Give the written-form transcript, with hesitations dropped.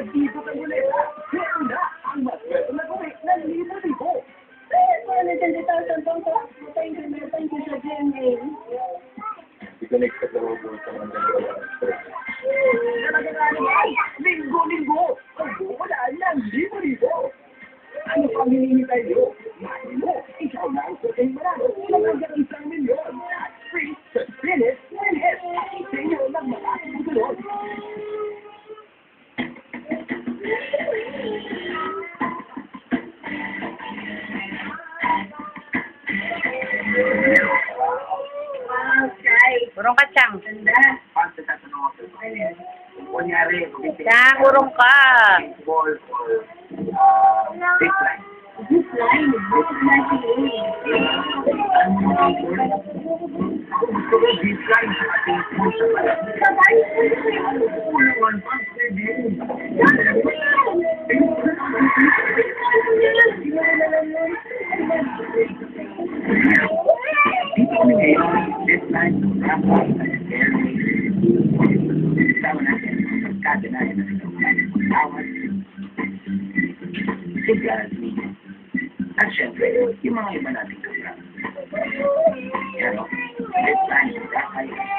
dito kay Buleta. Meron na ang maswerte na gawin ng libo-libo. Wala 20,000 pang sa thank you sa Jenny. Hindi ko na-expect na mabuhay sa mga ganito. Talaga naman, linggo-linggo. Wala lang, libo-libo. Ano pang hinihintay nyo? Mali mo, ikaw na ang sasing marami ng hanggang 1,000,000. At free sa Spinit Winhit. Sa inyo ng malaking tulog. Urong ka, Chang. Pag tatanong ako, kunyari, Chang, urong ka. ball or big line. This line is Ako gusto ko big line sa ating pool sa pala. Unawan pa, pwede. Dito kami ngayon, big line, rampa, airway. Sama natin, pagkadanayan na ito. Tawad. Siglas, at syempre, yung mga iba nating kasama. Yan o, big line, rakay,